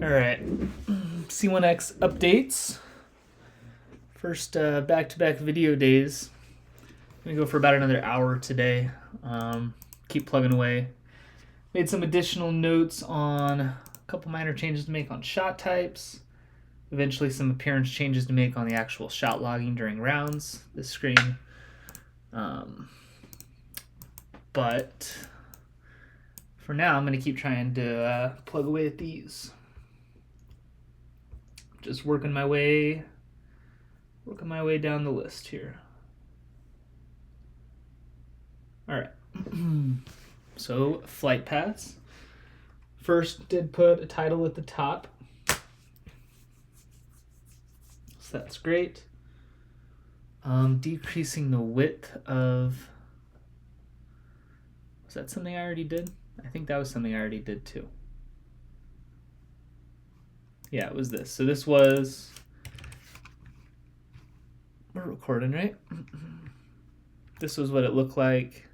All right, C1x Updates. First back-to-back video days. I'm gonna go for about another hour today. Keep plugging away. Made some additional notes on a couple minor changes to make on shot types. Eventually some appearance changes to make on the actual shot logging during rounds, this screen. But for now, I'm going to keep trying to plug away at these. Just working my way down the list here. All right. So flight paths. First, did put a title at the top. So that's great. Decreasing the width of. Was that something I already did? I think that was something I already did too. Yeah, it was this. So this was. We're recording, right? This was what it looked like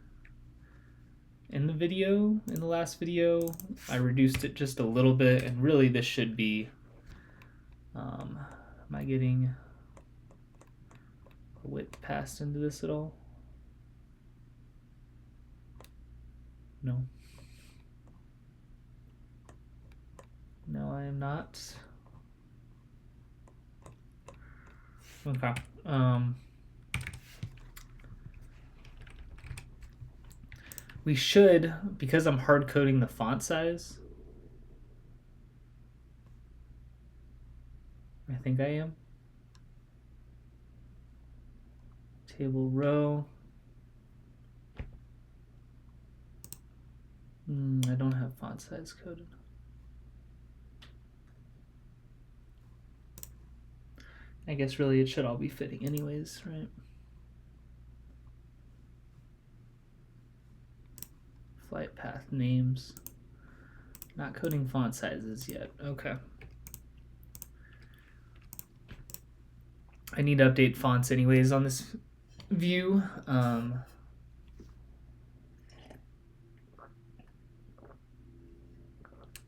in the video, in the last video. I reduced it just a little bit, and really this should be. Am I getting a width passed into this at all? No. No, I am not. Okay. We should, because I'm hard coding the font size. I think I am. Table row. I don't have font size coded. I guess really it should all be fitting anyways, right? Flight path names. Not coding font sizes yet. Okay. I need to update fonts anyways on this view.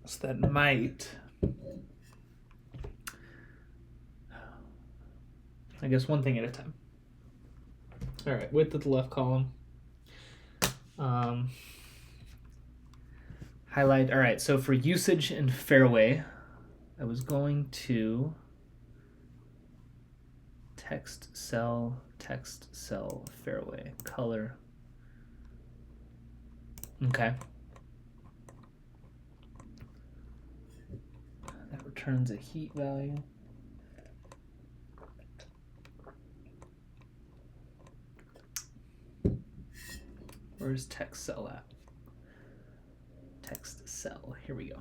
So that might, I guess, one thing at a time. All right, width of the left column. Highlight. All right, so for usage and fairway, I was going to text cell, fairway, color. Okay. That returns a heat value. Where's text cell at? Text cell, here we go.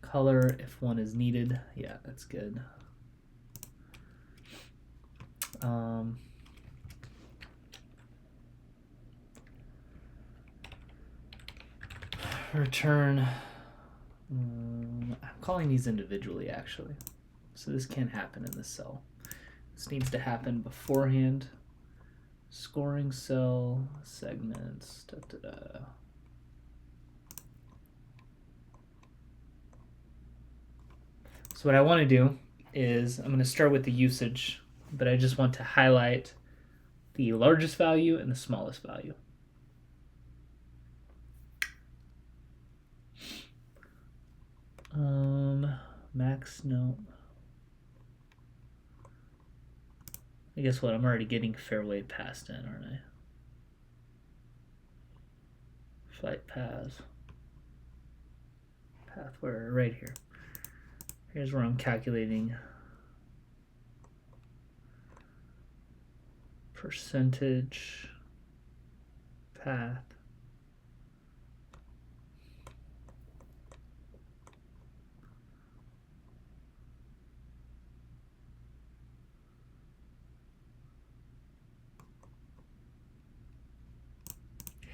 Color if one is needed. Yeah, that's good. Return. I'm calling these individually actually. So this can't happen in this cell. This needs to happen beforehand. Scoring cell, segments, So what I want to do is I'm going to start with the usage, but I just want to highlight the largest value and the smallest value. Max, no. I guess what, I'm already getting fairway passed in, aren't I? Flight paths. Path where, right here. Here's where I'm calculating percentage path.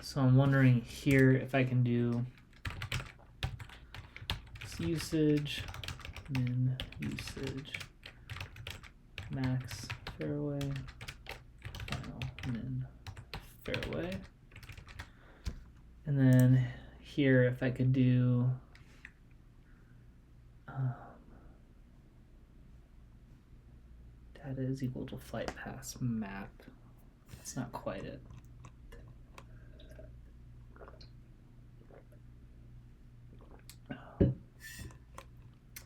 So I'm wondering here if I can do usage, min usage, max fairway, final min fairway. And then here if I could do data is equal to flight path map. That's not quite it.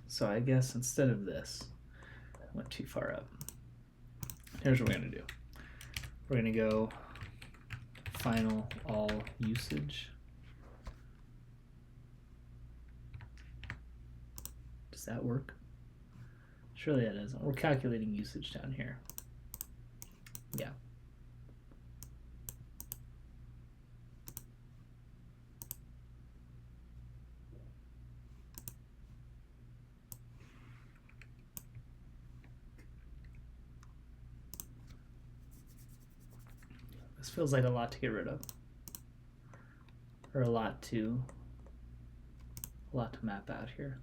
So I guess instead of this, I went too far up. Here's what we're going to do. We're going to go final all usage. Does that work? Surely that doesn't. We're calculating usage down here. Yeah. This feels like a lot to get rid of, or a lot to map out here.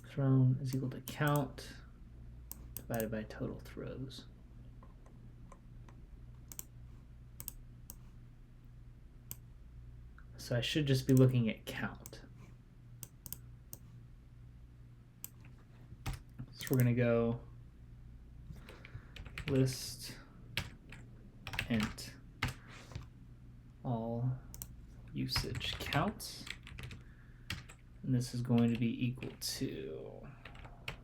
Thrown is equal to count divided by total throws. So I should just be looking at count. So we're going to go list int all usage counts. And this is going to be equal to,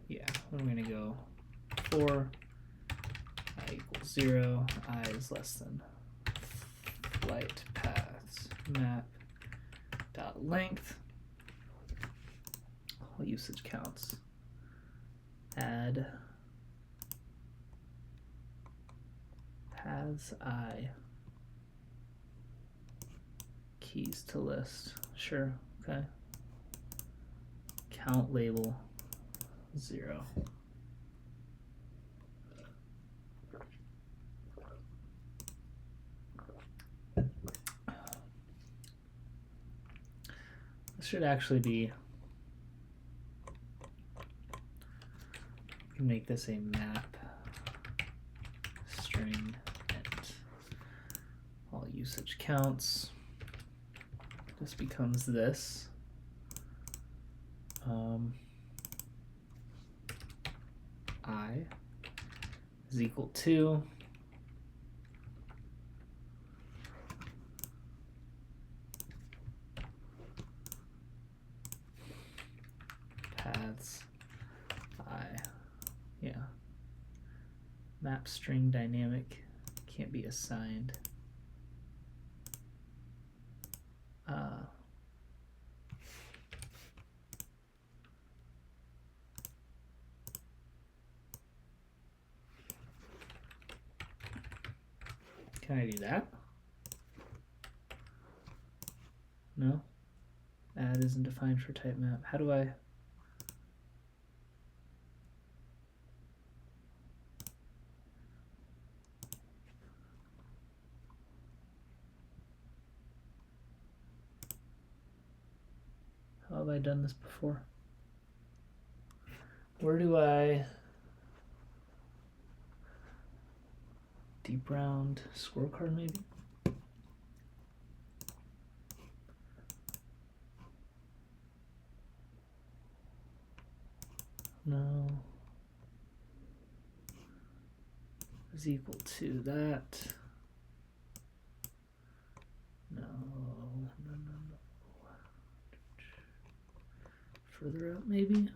yeah, we're going to go for I equals 0, I is less than flight paths map dot length, all usage counts, add paths I keys to list, sure, okay. Count label 0. This should actually be, we can make this a map string int all usage counts. This becomes this. I is equal to paths I, yeah, map string dynamic can't be assigned. Can I do that? No? Add isn't defined for type map. How do I? How have I done this before? Where do I? Deep round scorecard maybe? No. Is equal to that. No. Further out maybe?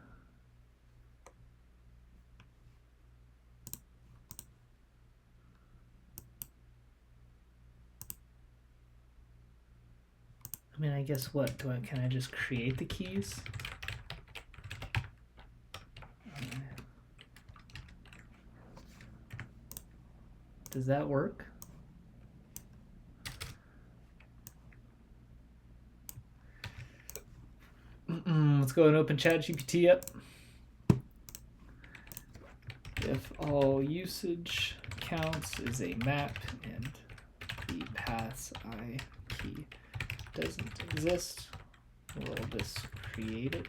I mean, I guess what? Can I just create the keys? Does that work? Let's go and open ChatGPT up. If all usage counts is a map and the paths I key doesn't exist, we'll just create it.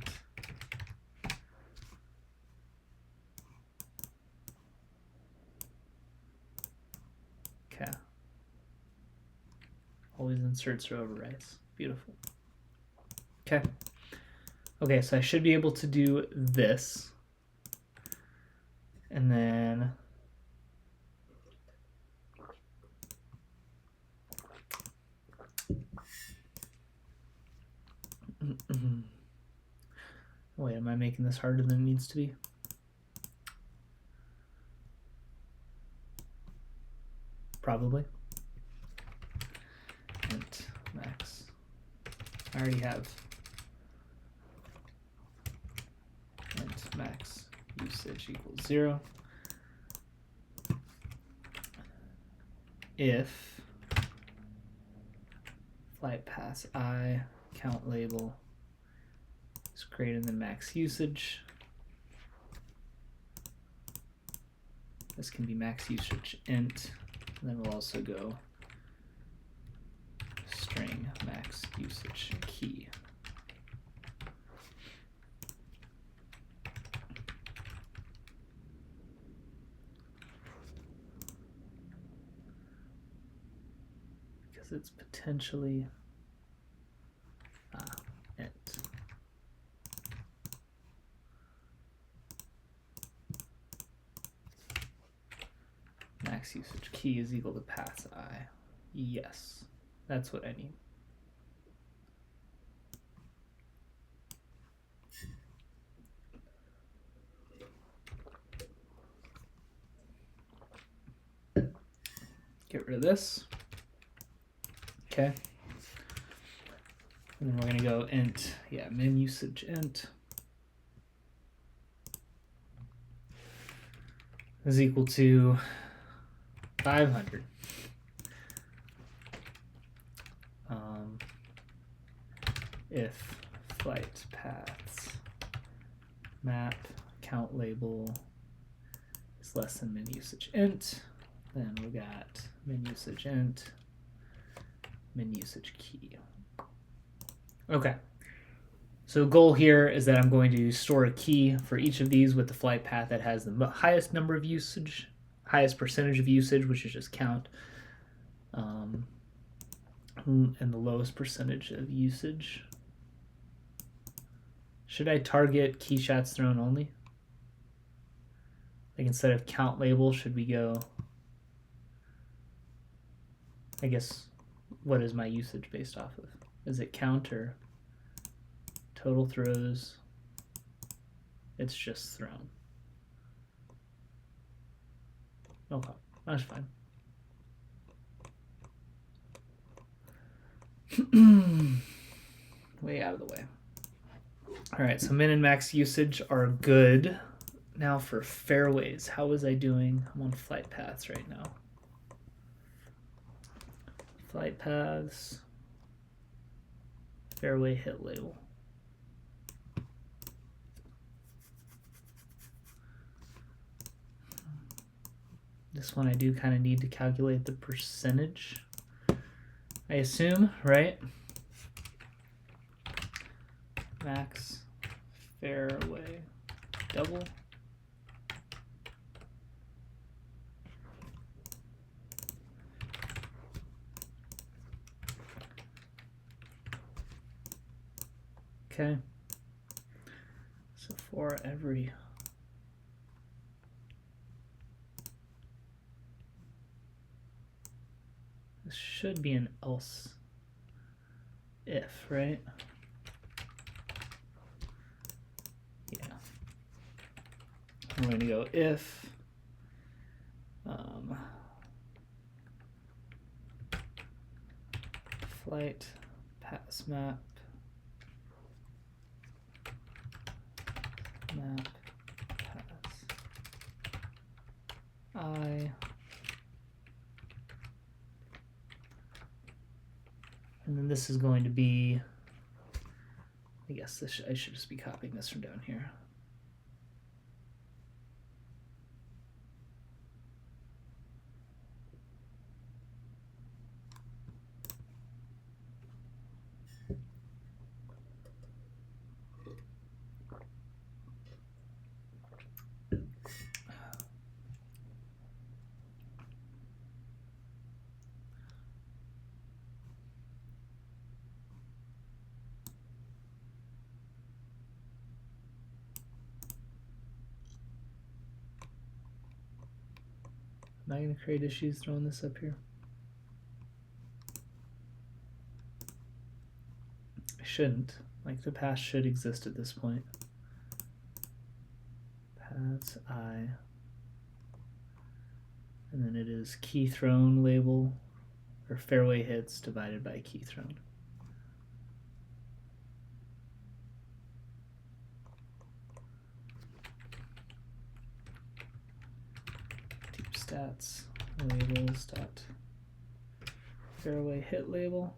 Okay. Always inserts or overwrites. Beautiful. Okay. Okay, so I should be able to do this. And then wait, am I making this harder than it needs to be? Probably. Int max. I already have int max usage equals 0. If flight pass I count label is greater than max usage, this can be max usage int, and then we'll also go string max usage key. Because it's potentially int. Max usage key is equal to pass I. Yes, that's what I need. Get rid of this. Okay. And then we're going to go int, min usage int is equal to 500. If flight paths map count label is less than min usage int, then we got min usage int, min usage key. Okay. So goal here is that I'm going to store a key for each of these with the flight path that has the highest number of usage, highest percentage of usage, which is just count, and the lowest percentage of usage. Should I target key shots thrown only? Like instead of count label, should we go, I guess, what is my usage based off of? Is it count or total throws? It's just thrown. Okay, that's fine. Way out of the way. All right, so min and max usage are good. Now for fairways, how was I doing? I'm on flight paths right now. Flight paths, fairway hit label. This one I do kind of need to calculate the percentage, I assume, right? Max fairway double. Okay. So for every this should be an else if, right? Yeah. I'm going to go if flight pass map pass I, and then this is going to be, I guess this I should just be copying this from down here. Am I going to create issues throwing this up here? I shouldn't. Like, the path should exist at this point. Paths I. And then it is key thrown label, or fairway hits divided by key thrown. Deep stats labels dot fairway hit label.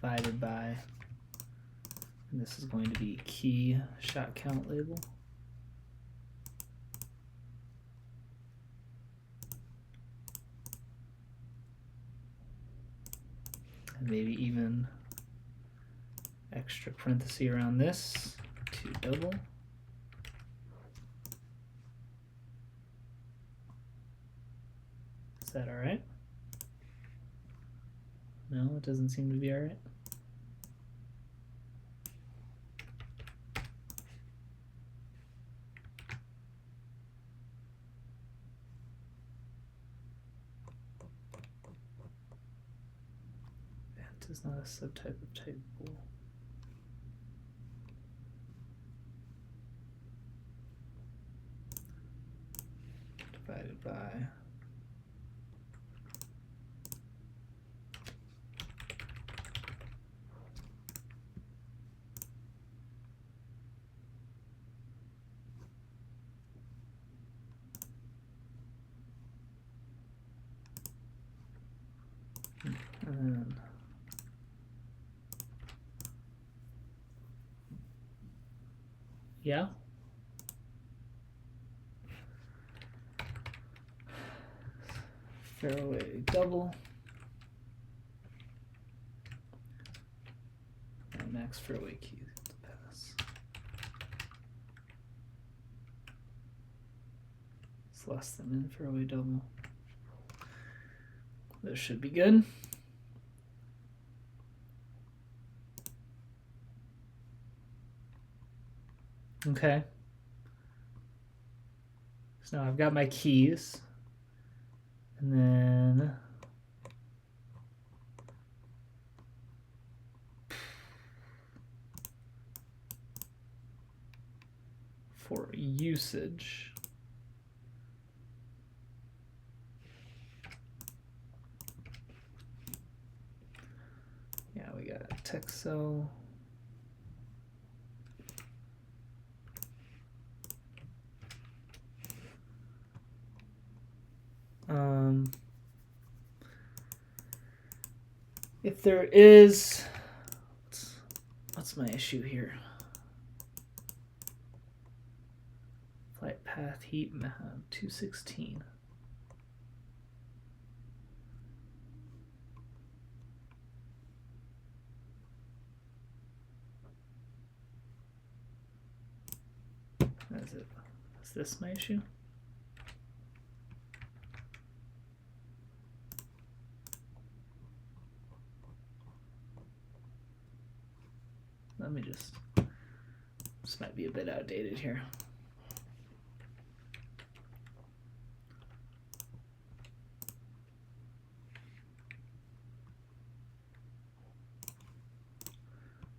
Divided by, and this is going to be key shot count label. And maybe even extra parenthesis around this to double. Is that all right? No, it doesn't seem to be all right. That is not a subtype of type bool. Divided by and then yeah. Fairway double. And max fairway key to pass. It's less than in fairway double. This should be good. Okay. So now I've got my keys. And then for usage, yeah, we got Texo. If there is, what's my issue here? Flight path heat map 216. Is it? Is this my issue? Let me just, this might be a bit outdated here.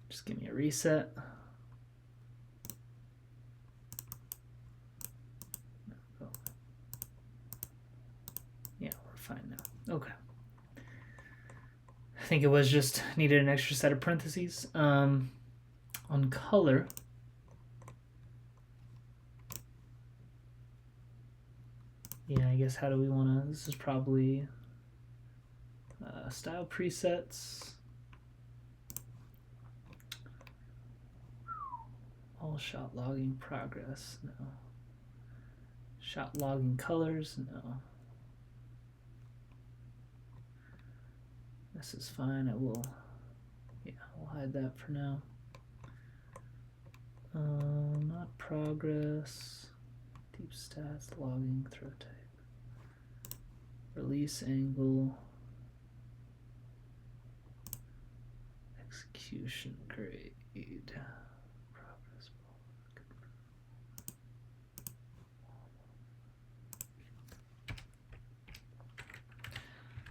Just give me a reset. Yeah, we're fine now. Okay. I think it was just needed an extra set of parentheses. On color, yeah, I guess how do we want to, this is probably style presets, all shot logging progress, no, shot logging colors, no, this is fine. I will, yeah, I'll hide that for now. Not progress, deep stats, logging, throw type, release angle, Execution grade.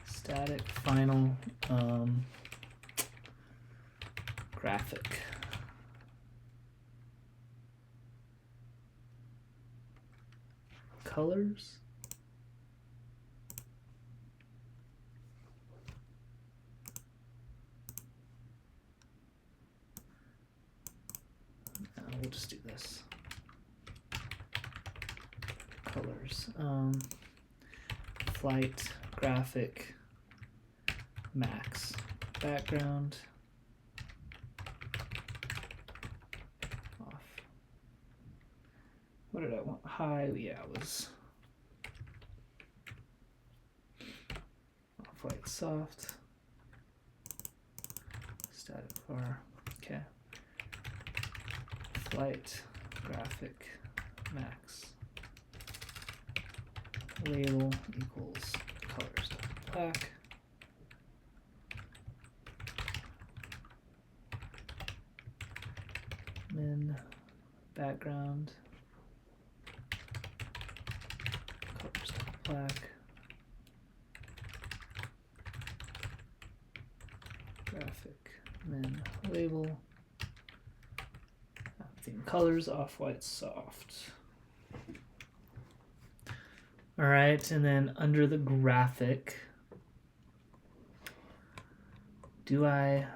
Static final graphic. Colors. We'll just do this. Colors. Flight graphic max. Background off. What did I want? High, yeah, it was off-white soft. Static bar. Okay. Flight graphic max. Label equals colors black. Min background colors black. Graphic min label. Theme colors off-white soft. All right, and then under the graphic, do I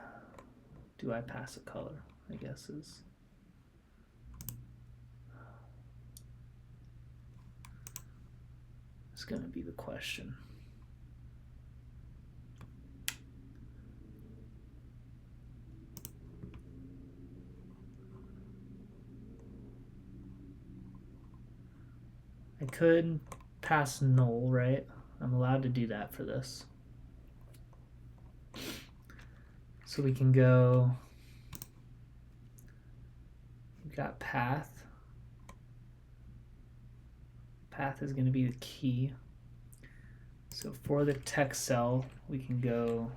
pass a color? I guess is going to be the question. I could pass null, right? I'm allowed to do that for this. So we can go, we've got path. Path is going to be the key. So for the text cell, we can go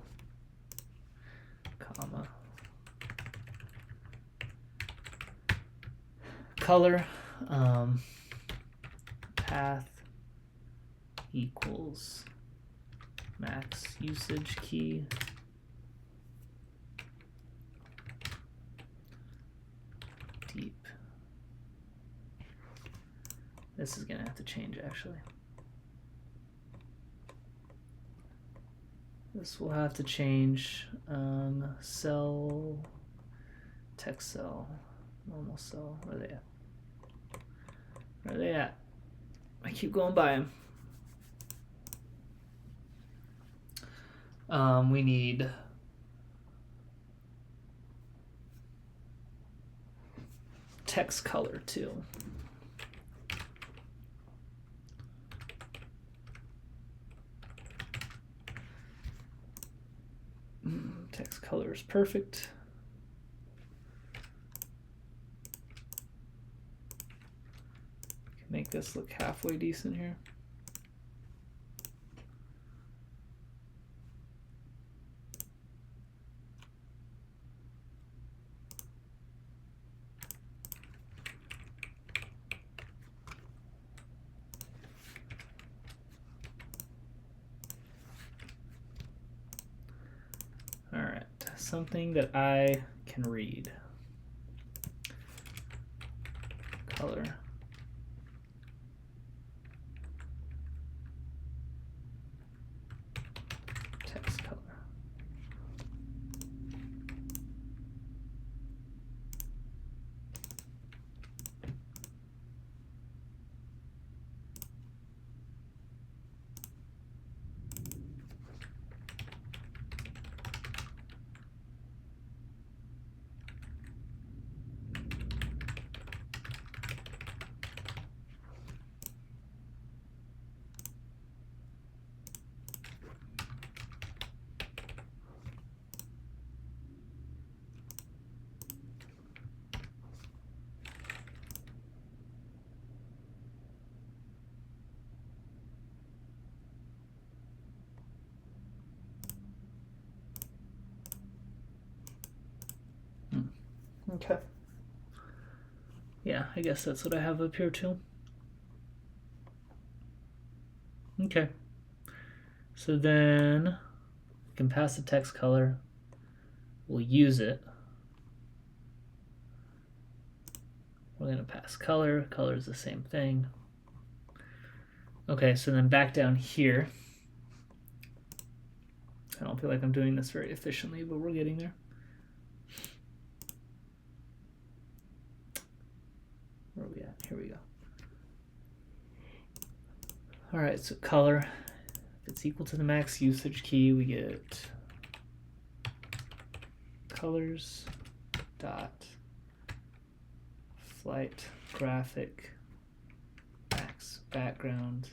comma color path equals max usage key deep. This is going to have to change actually. This will have to change. Cell, text cell, normal cell. Where are they at? Where are they at? I keep going by them. We need text color too. Text color is perfect. Can make this look halfway decent here. All right, something that I can read. Color. Text color. Okay. Yeah, I guess that's what I have up here too. Okay. So then we can pass the text color. We'll use it. We're going to pass color. Color is the same thing. Okay, so then back down here. I don't feel like I'm doing this very efficiently, but we're getting there. Where are we at? Here we go. All right, so color. If it's equal to the max usage key, we get colors dot flight graphic max background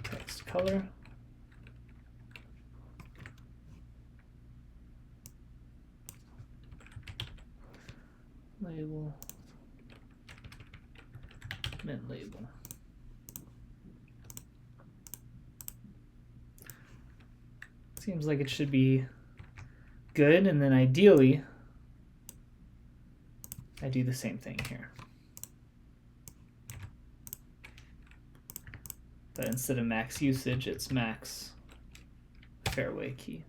text color label min label. Seems like it should be good, and then ideally I do the same thing here. But instead of max usage, it's max fairway key.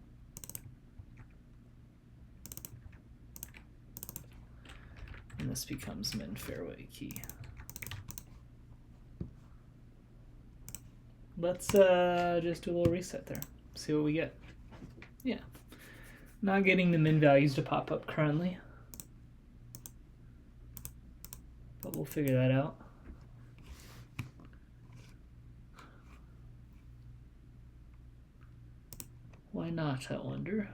And this becomes min fairway key. Let's just do a little reset there. See what we get. Yeah. Not getting the min values to pop up currently, but we'll figure that out. Why not, I wonder?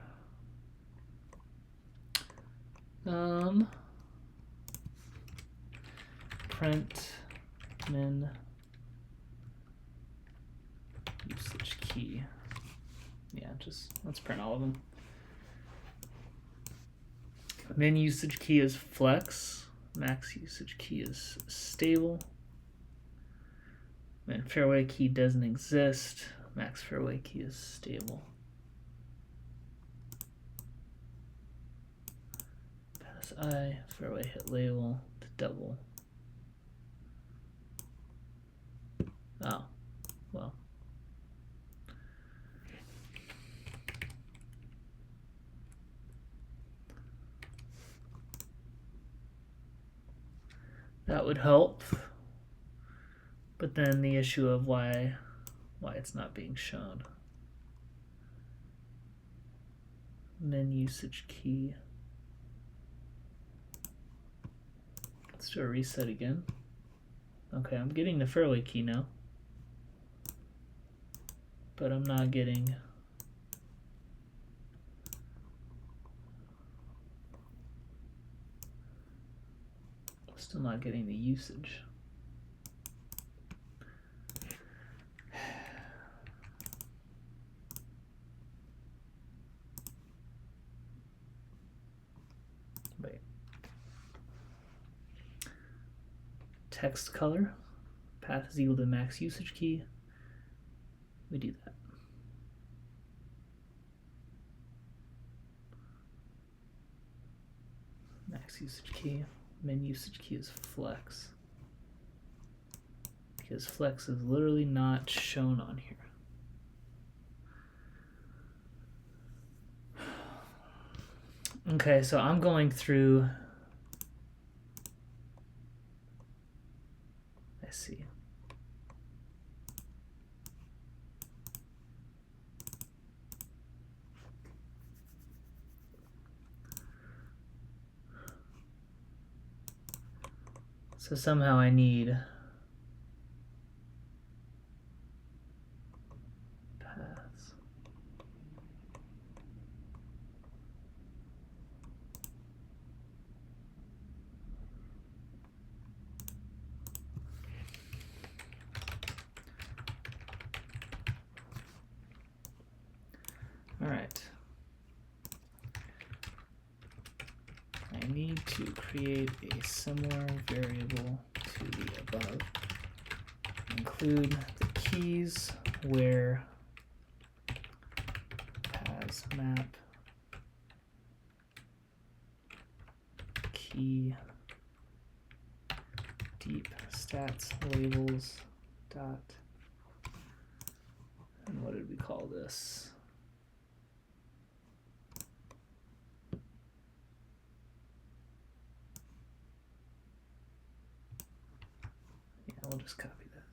Print min usage key. Yeah, just let's print all of them. Min usage key is flex. Max usage key is stable. Min fairway key doesn't exist. Max fairway key is stable. Pass I, fairway hit label to double. Oh, well. That would help. But then the issue of why it's not being shown. Min usage key. Let's do a reset again. Okay, I'm getting the fairway key now. But I'm not getting still not getting the usage. Wait. Text color, path is equal to the max usage key. We do that. Max usage key. Min usage key is flex. Because flex is literally not shown on here. Okay, so I'm going through. I see. So somehow I need paths. All right. I I need to create a similar variable to the above. Include the keys where as map key deep stats labels dot, and what did we call this? Yeah, we'll just copy that.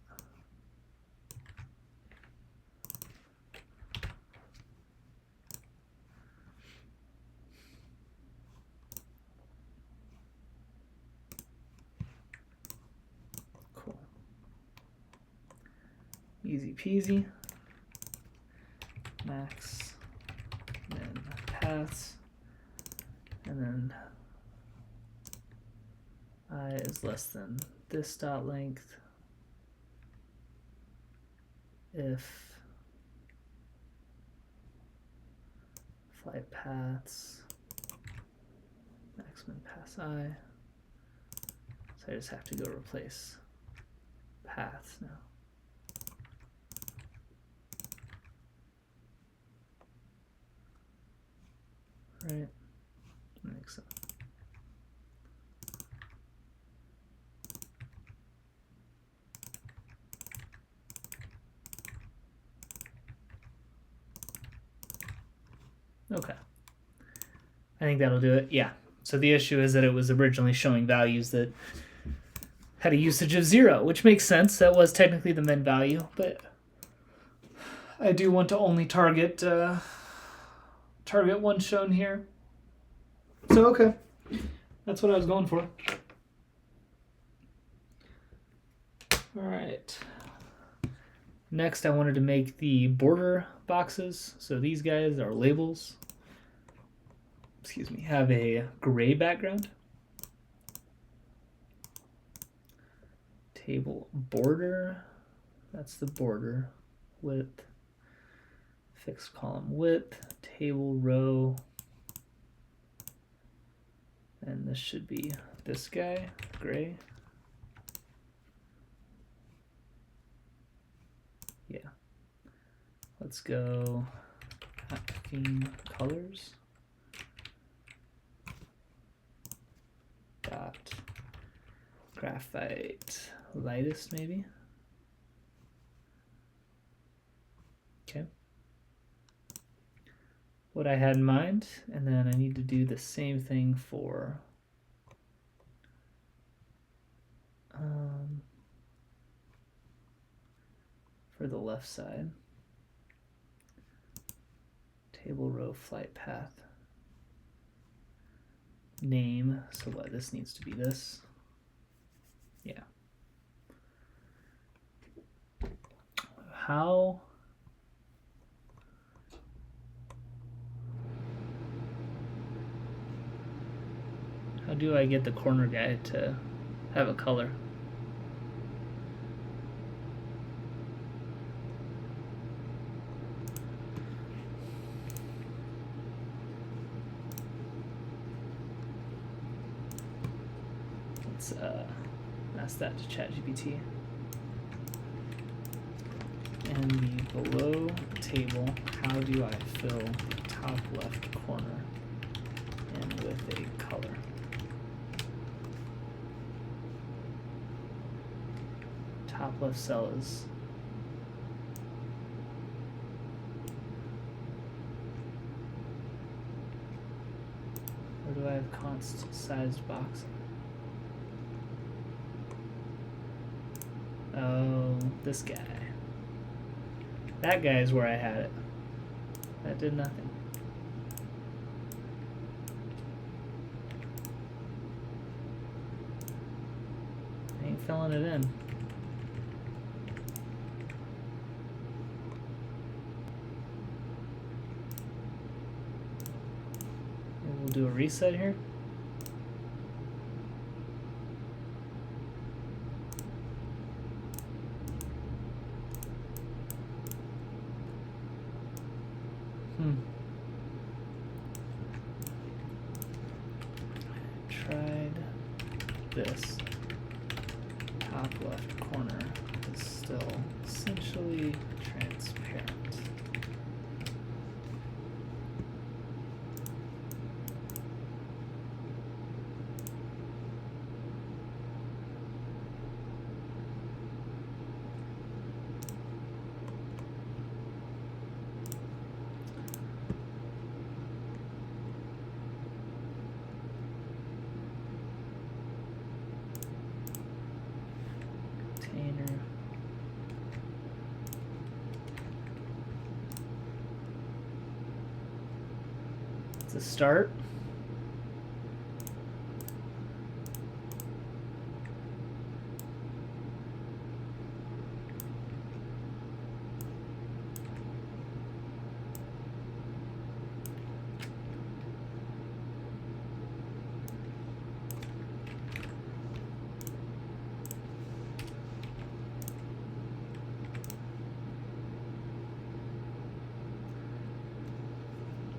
Cool. Easy peasy. Max, then paths, and then I is less than this dot length if flight paths max min pass I. So I just have to go replace paths now. Right, that makes sense. Okay, I think that'll do it. Yeah, so the issue is that it was originally showing values that had a usage of 0, which makes sense. That was technically the min value, but I do want to only target one shown here. So okay, that's what I was going for. All right. Next, I wanted to make the border boxes. So these guys are labels. Excuse me, have a gray background. Table border, that's the border width. Fixed column width, table row, and this should be this guy, gray. Yeah. Let's go theme colors. Dot graphite lightest maybe. Okay. What I had in mind, and then I need to do the same thing for the left side. Table row flight path name. So what, this needs to be this. Yeah. How do I get the corner guy to have a color? Let's ask that to ChatGPT. And the below table, how do I fill top left corner and with a color? Top left cell is where do I have const sized box? Oh, this guy. That guy is where I had it. That did nothing. I ain't filling it in. Maybe we'll do a reset here. tried this. Top left corner is still essentially transparent. It's a start.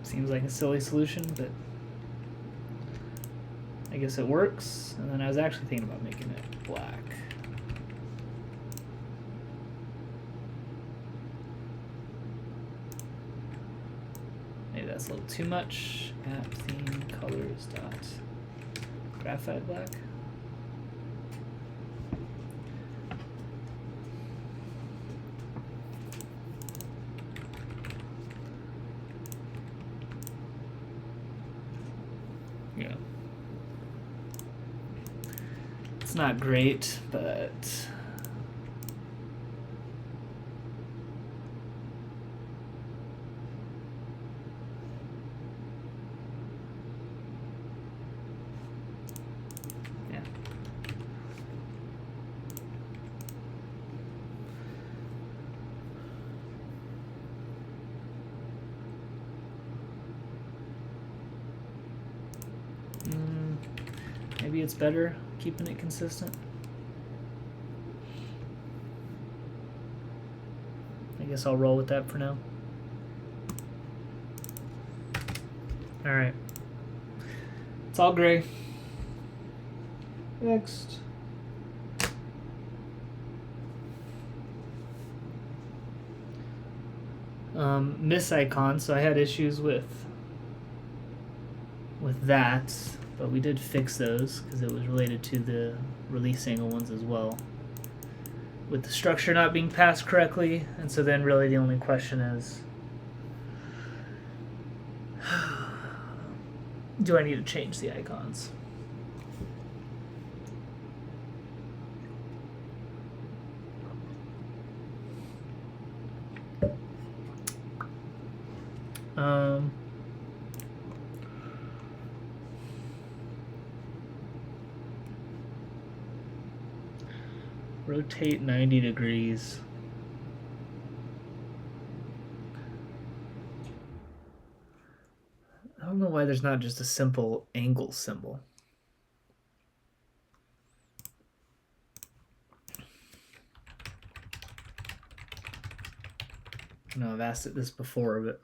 Seems like a silly solution, but I guess it works. And then I was actually thinking about making it black. Maybe that's a little too much. App theme colors dot graphite black. Yeah. It's not great, but yeah. Maybe it's better keeping it consistent. I guess I'll roll with that for now. All right. It's all gray. Next. Miss icon, so I had issues with that, but we did fix those because it was related to the release angle ones as well, with the structure not being passed correctly. And so then really the only question is, do I need to change the icons? Rotate 90 degrees. I don't know why there's not just a simple angle symbol. I know I've asked it this before, but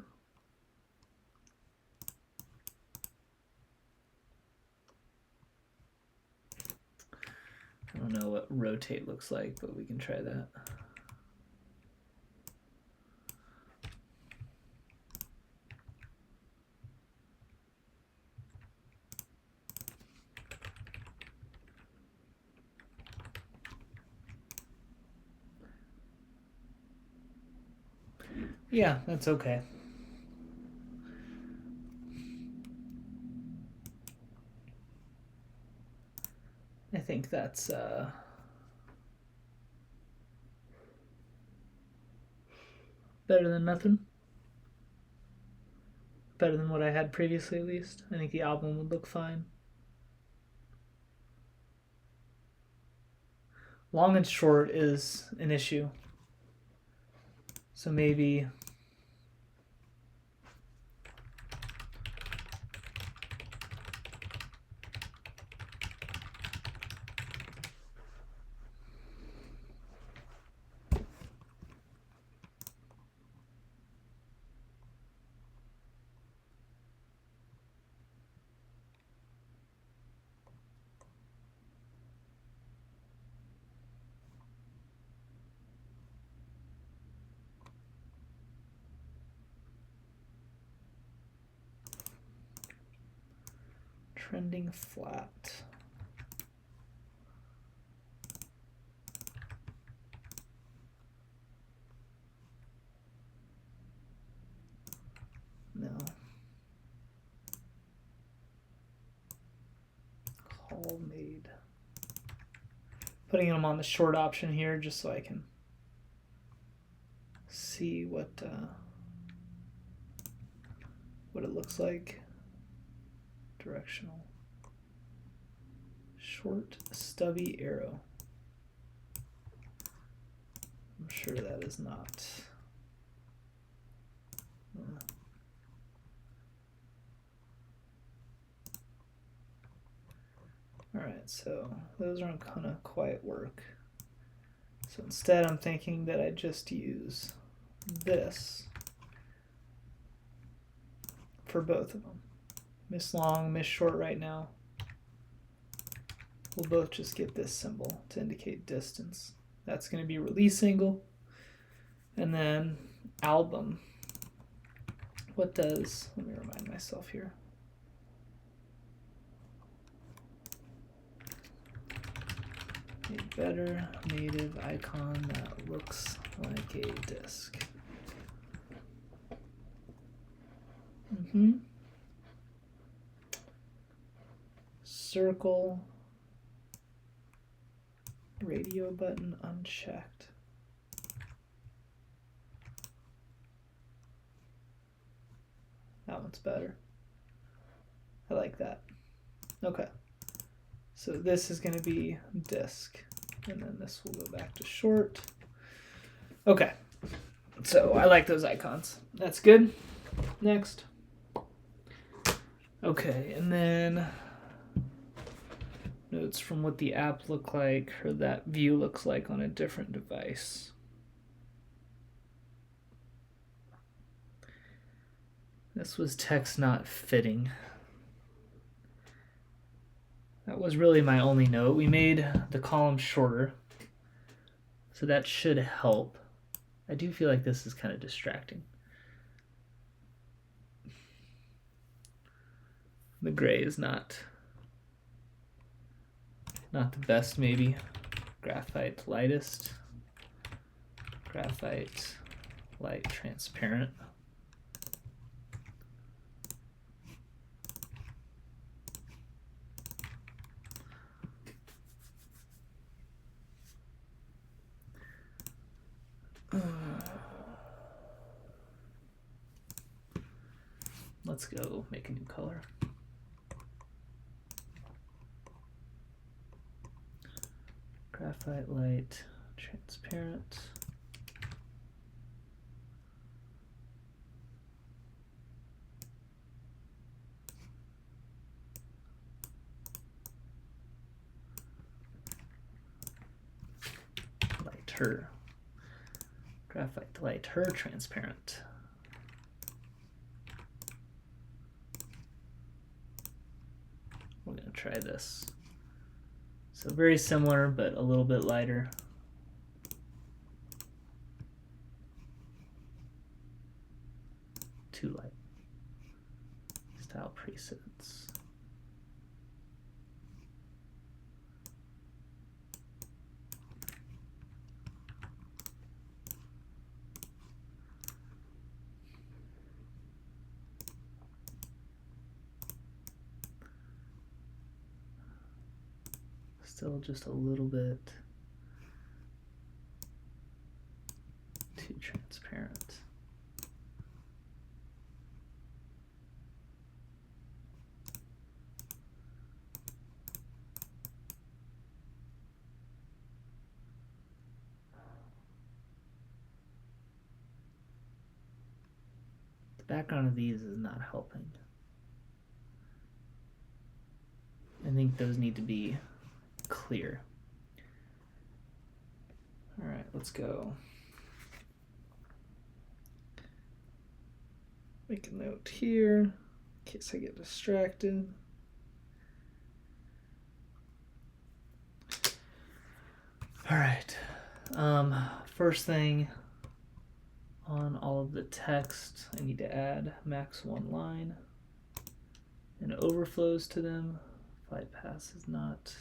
I don't know what rotate looks like, but we can try that. Yeah, that's okay. I think that's better than nothing. Better than what I had previously, at least. I think the album would look fine. Long and short is an issue. So maybe trending flat. No. Call made. Putting them on the short option here just so I can see what it looks like. Directional. Short stubby arrow. I'm sure that is not. Alright, so those aren't gonna quite work. So instead I'm thinking that I just use this for both of them. Miss long, miss short right now. We'll both just get this symbol to indicate distance. That's going to be release angle. And then album. What does, let me remind myself here. A better native icon that looks like a disk. Circle. Radio button unchecked. That one's better. I like that. Okay. So this is going to be disk. And then this will go back to short. Okay. So I like those icons. That's good. Next. Okay, and then notes from what the app looked like, or that view looks like on a different device. This was text not fitting. That was really my only note. We made the column shorter, so that should help. I do feel like this is kind of distracting. The gray is not the best, maybe. Graphite lightest. Graphite light transparent. Let's go make a new color. Graphite light transparent. Lighter. Graphite lighter transparent. We're going to try this. So very similar, but a little bit lighter. Too light. Style presets. Still just a little bit too transparent. The background of these is not helping. I think those need to be clear. All right, let's go. Make a note here in case I get distracted. All right. First thing on all of the text, I need to add max one line and overflows to them. Flight pass is not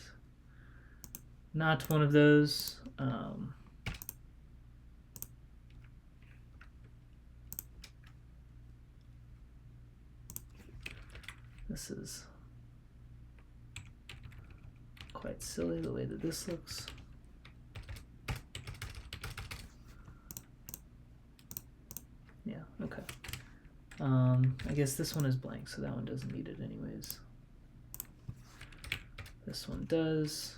one of those. This is quite silly the way that this looks. Yeah, okay. I guess this one is blank, so that one doesn't need it anyways. This one does.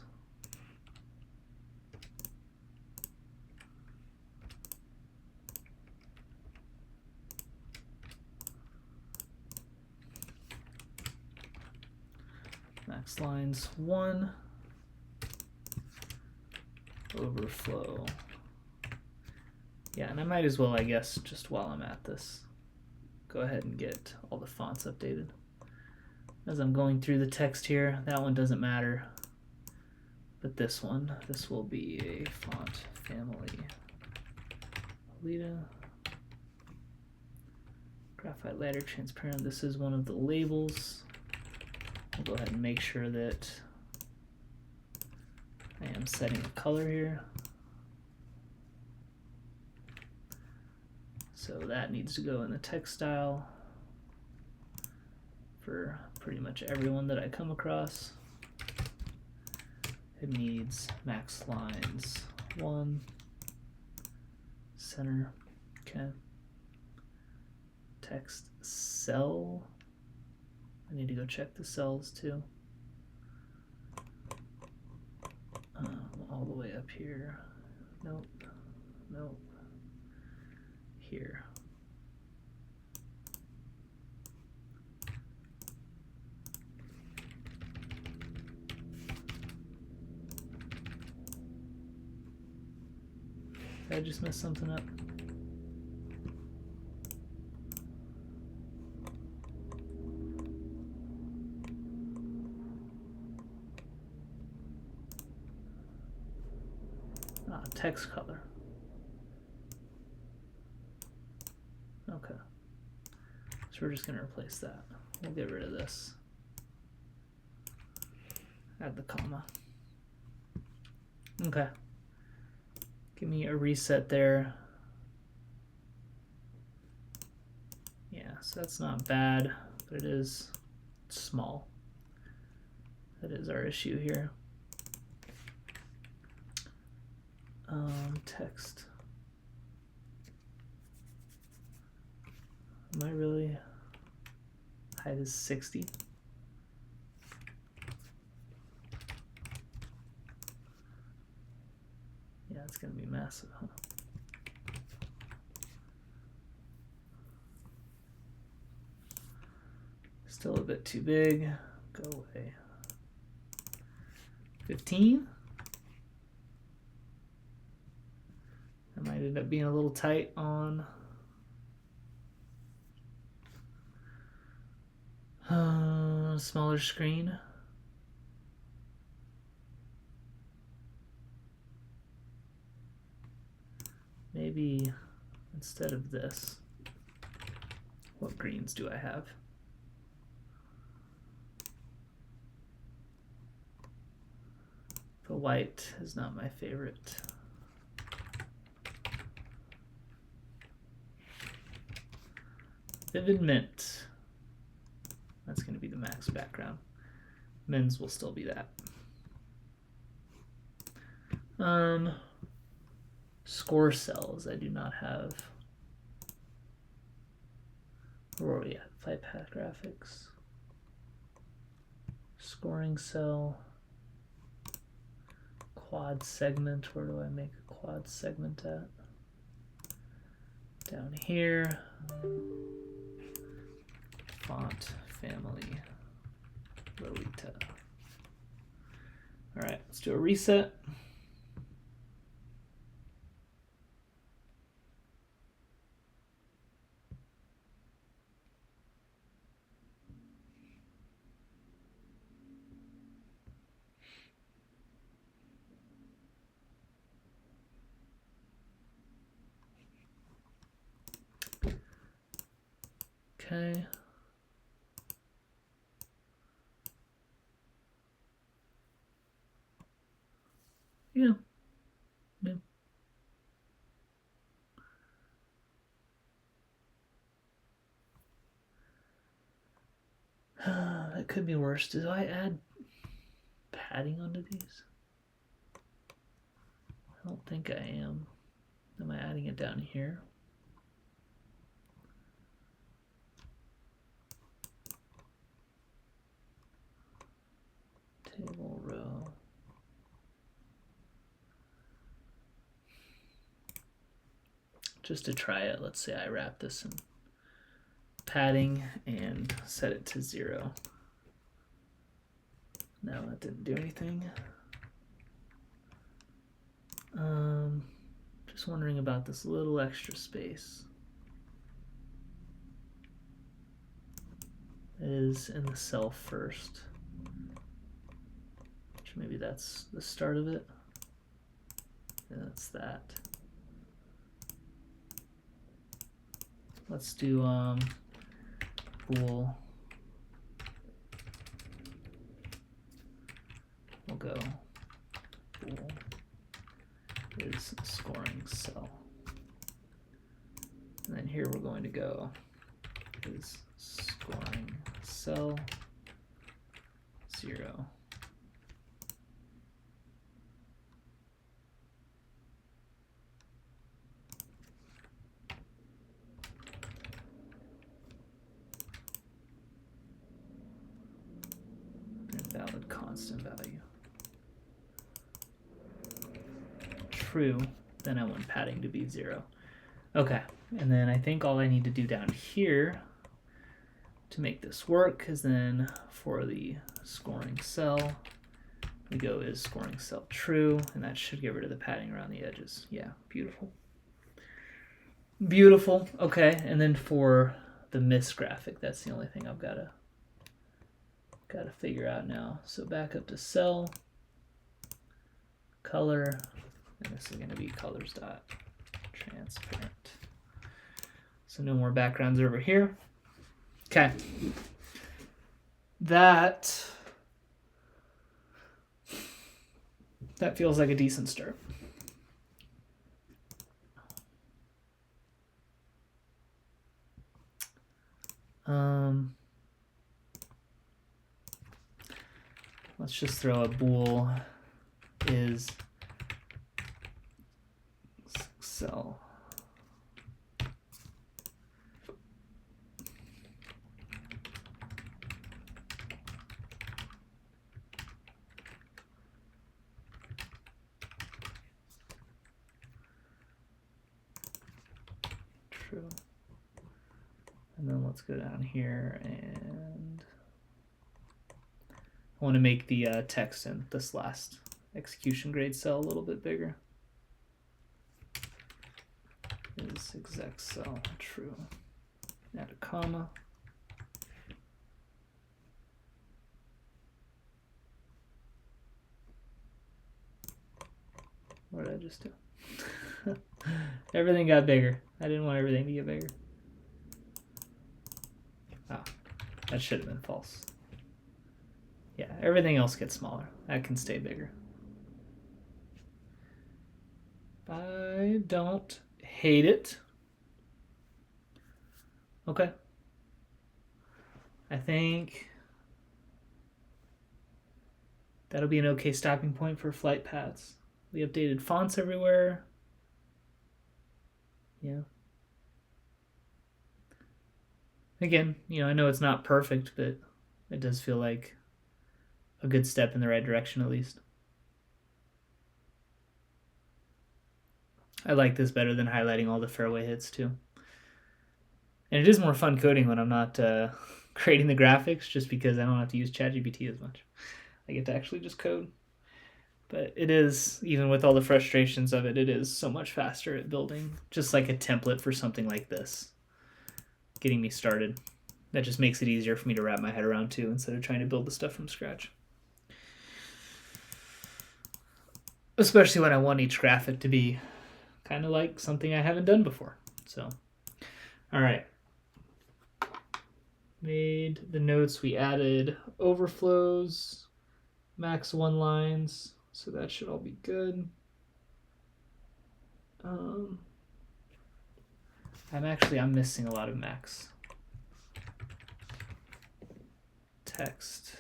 Max lines 1. Overflow. Yeah, and I might as well, I guess, just while I'm at this, go ahead and get all the fonts updated. As I'm going through the text here, that one doesn't matter. But this one, this will be a font family. Alita. Graphite lighter transparent. This is one of the labels. I'll go ahead and make sure that I am setting a color here. So that needs to go in the text style for pretty much everyone that I come across. It needs max lines 1, center, okay. Text cell. I need to go check the cells too. All the way up here. Nope. Nope. Here. Did I just mess something up? Text color. Okay. So we're just going to replace that. We'll get rid of this. Add the comma. Okay. Give me a reset there. Yeah, so that's not bad, but it is small. That is our issue here. Text. Am I really? Height is 60. Yeah, it's going to be massive, huh? Still a bit too big. Go away. 15. That might end up being a little tight on smaller screen. Maybe instead of this, what greens do I have? The white is not my favorite. Vivid mint. That's going to be the max background. Men's will still be that. Score cells I do not have. Where are we at? Flight path graphics. Scoring cell. Quad segment. Where do I make a quad segment at? Down here. Font family. Lolita. All right, let's do a reset. Okay. Yeah. Yeah. That could be worse. Do I add padding onto these? I don't think I am. Am I adding it down here? Table row. Just to try it, let's say I wrap this in padding and set it to 0. No, that didn't do anything. Just wondering about this little extra space. It is in the cell first. Which maybe that's the start of it. Yeah, that's that. Let's do bool. We'll go bool is scoring cell. And then here we're going to go is scoring cell 0. Invalid constant value. True, then I want padding to be 0. Okay, and then I think all I need to do down here to make this work is then for the scoring cell, we go is scoring cell true, and that should get rid of the padding around the edges. Yeah, beautiful. Beautiful. Okay, and then for the miss graphic, that's the only thing I've got to figure out now. So back up to cell, color, and this is going to be colors.transparent. So no more backgrounds over here. Okay. That feels like a decent start. Let's just throw a bool is cell. True. And then let's go down here and I want to make the text in this last execution grade cell a little bit bigger. Is exec cell true. Add a comma. What did I just do? Everything got bigger. I didn't want everything to get bigger. Ah, that should have been false. Yeah, everything else gets smaller. That can stay bigger. I don't hate it. Okay. I think that'll be an okay stopping point for flight paths. We updated fonts everywhere. Yeah. Again, I know it's not perfect, but it does feel like a good step in the right direction at least. I like this better than highlighting all the fairway hits too. And it is more fun coding when I'm not creating the graphics, just because I don't have to use ChatGPT as much. I get to actually just code. But it is, even with all the frustrations of it, it is so much faster at building just like a template for something like this. Getting me started. That just makes it easier for me to wrap my head around too, instead of trying to build the stuff from scratch. Especially when I want each graphic to be kind of like something I haven't done before. So, all right. Made the notes. We added overflows, max 1 lines, So that should all be good. I'm missing a lot of max text.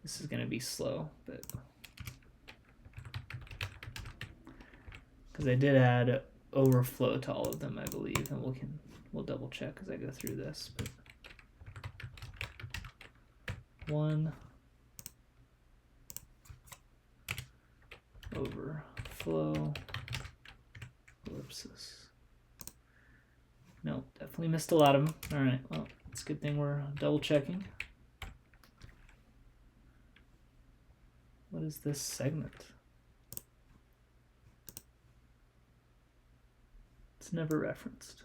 This is going to be slow, but because I did add overflow to all of them, I believe, and we'll double check as I go through this. But 1 overflow ellipsis. No, definitely missed a lot of them. All right, well, it's a good thing we're double checking. What is this segment? It's never referenced.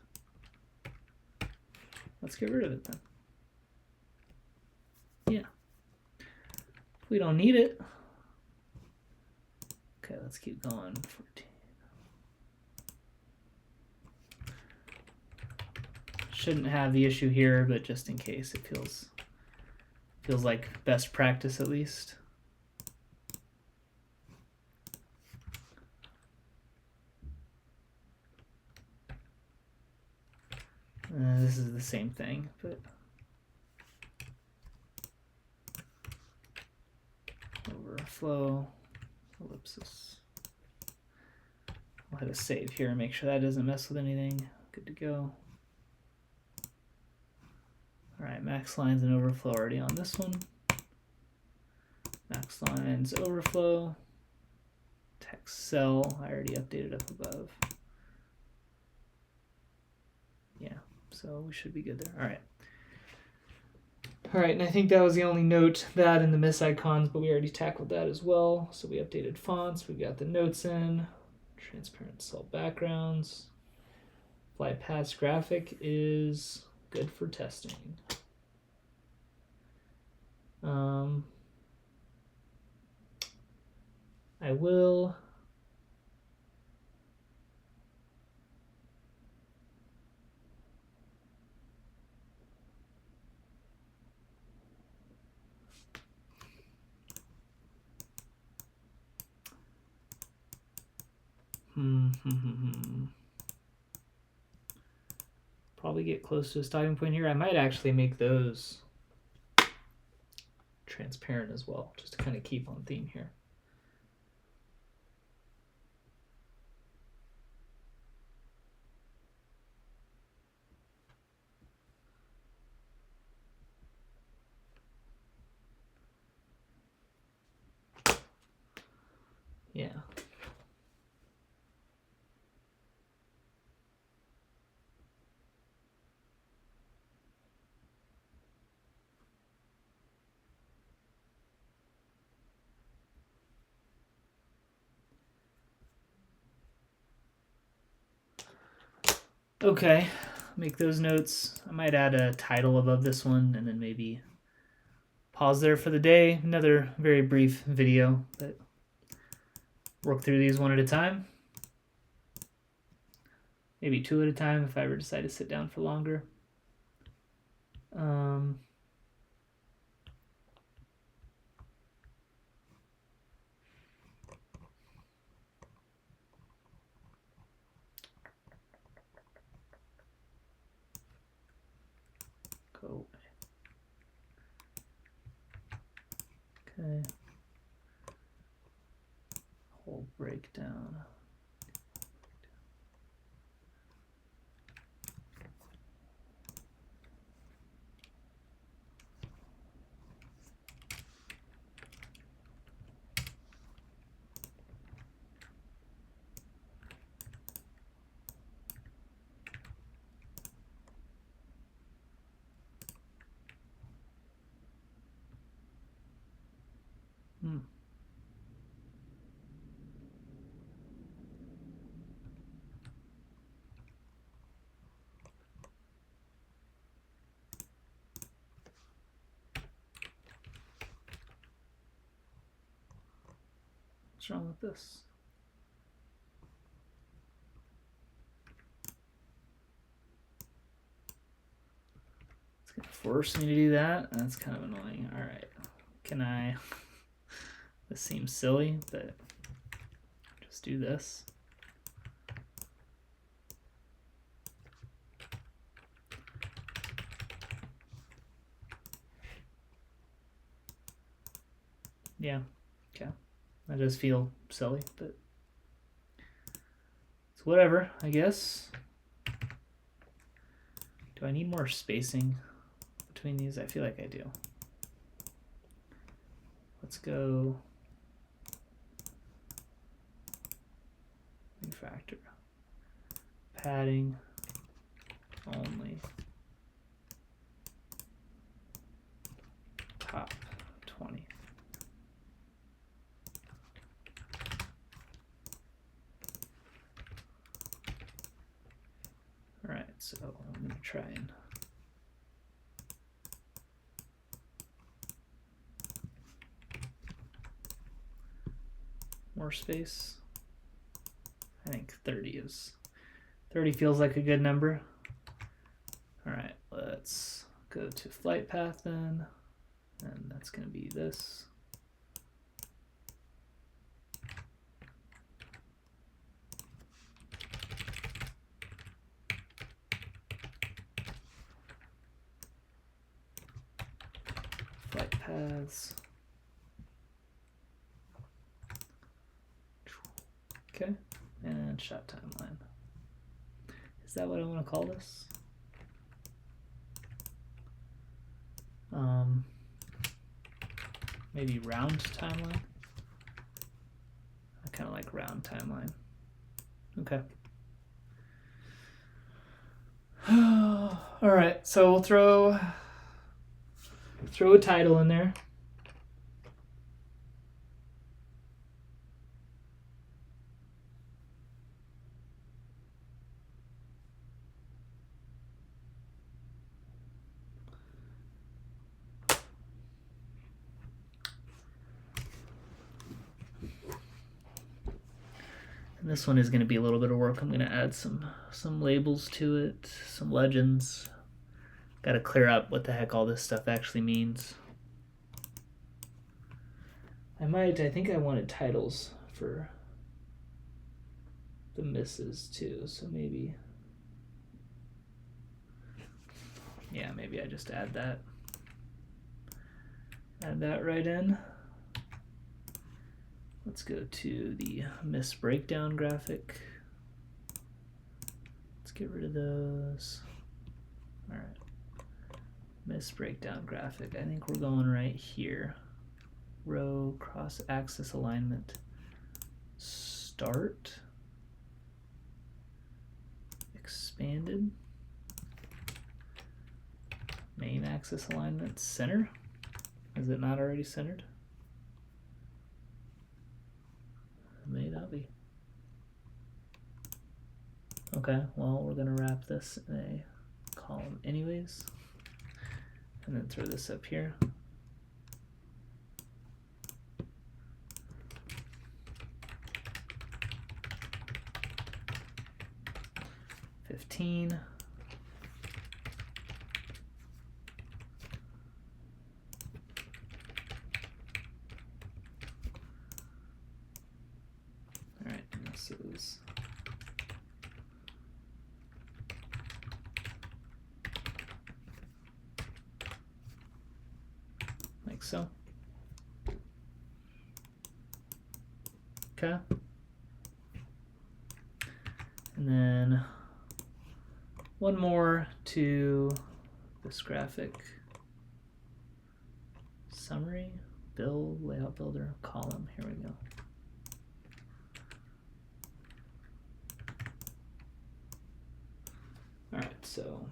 Let's get rid of it then. Yeah. If we don't need it. Okay, let's keep going. 14. Shouldn't have the issue here, but just in case, it feels like best practice at least. This is the same thing, but overflow ellipsis. I'll hit a save here and make sure that doesn't mess with anything. Good to go. All right, max lines and overflow already on this one. Max lines, overflow, text cell, I already updated up above. Yeah, so we should be good there. All right. All right, and I think that was the only note, that and the miss icons, but we already tackled that as well. So we updated fonts, we got the notes in, transparent cell backgrounds. Flight path graphic is good for testing. I will probably get close to a stopping point here. I might actually make those transparent as well, just to kind of keep on theme here. Yeah. Okay, make those notes. I might add a title above this one and then maybe pause there for the day. Another very brief video, but work through these one at a time. Maybe 2 at a time if I ever decide to sit down for longer. Go away. Okay. Whole breakdown. What's wrong with this? It's gonna force me to do that. That's kind of annoying. All right, can I This seems silly, but just do this. Yeah, okay. I just feel silly, but it's whatever, I guess. Do I need more spacing between these? I feel like I do. Let's go factor. Padding only. Top 20. All right, so I'm going to try and more space. I think 30 feels like a good number. All right, let's go to flight path then, and that's going to be this. Flight paths. Okay, and shot timeline. Is that what I want to call this? Maybe round timeline. I kind of like round timeline. Okay. All right, so we'll throw a title in there. And this one is going to be a little bit of work. I'm going to add some labels to it, some legends. Got to clear up what the heck all this stuff actually means. I think I wanted titles for the misses too, so maybe, yeah, maybe I just add that right in. Let's go to the miss breakdown graphic. Let's get rid of those. All right, miss breakdown graphic. I think we're going right here. Row cross axis alignment. Start. Expanded. Main axis alignment. Center. Is it not already centered? It may not be. Okay, well, we're going to wrap this in a column anyways. And then throw this up here. $15. All right, and this is like so. Okay. And then one more to this graphic. Summary, build, layout builder, column. Here we go. All right, so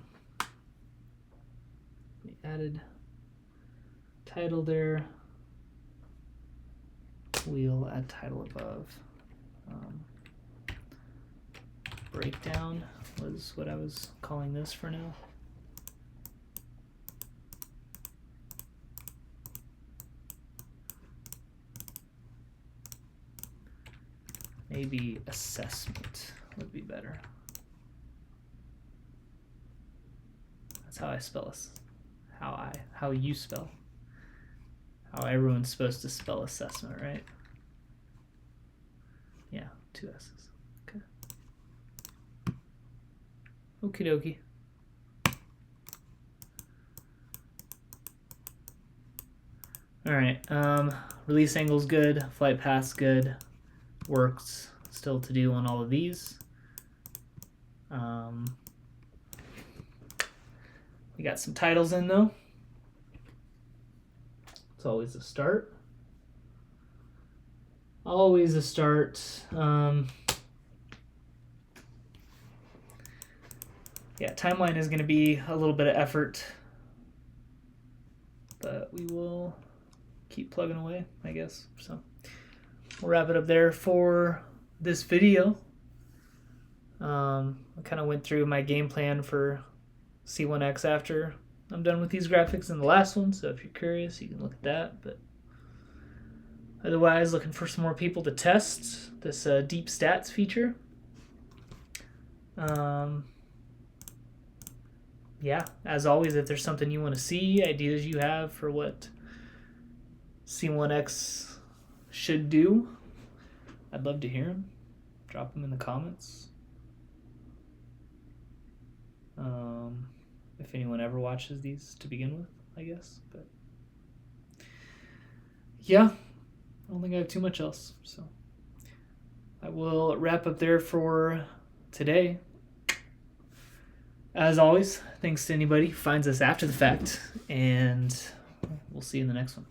we added title there. We'll add title above. Breakdown was what I was calling this for now. Maybe assessment would be better. That's how I spell this. How you spell how everyone's supposed to spell assessment, right? Yeah, 2 S's. Okay. Okie dokie. All right. Release angle's good. Flight path's good. Works still to do on all of these. We got some titles in though. It's always a start. Always a start. Yeah, timeline is going to be a little bit of effort, but we will keep plugging away, I guess. So we'll wrap it up there for this video. I kind of went through my game plan for C1x after I'm done with these graphics in the last one, so if you're curious, you can look at that. But otherwise, looking for some more people to test this deep stats feature. Yeah, as always, if there's something you want to see, ideas you have for what C1x should do, I'd love to hear them. Drop them in the comments. If anyone ever watches these to begin with, I guess. But yeah, I don't think I have too much else. So I will wrap up there for today. As always, thanks to anybody who finds us after the fact, and we'll see you in the next one.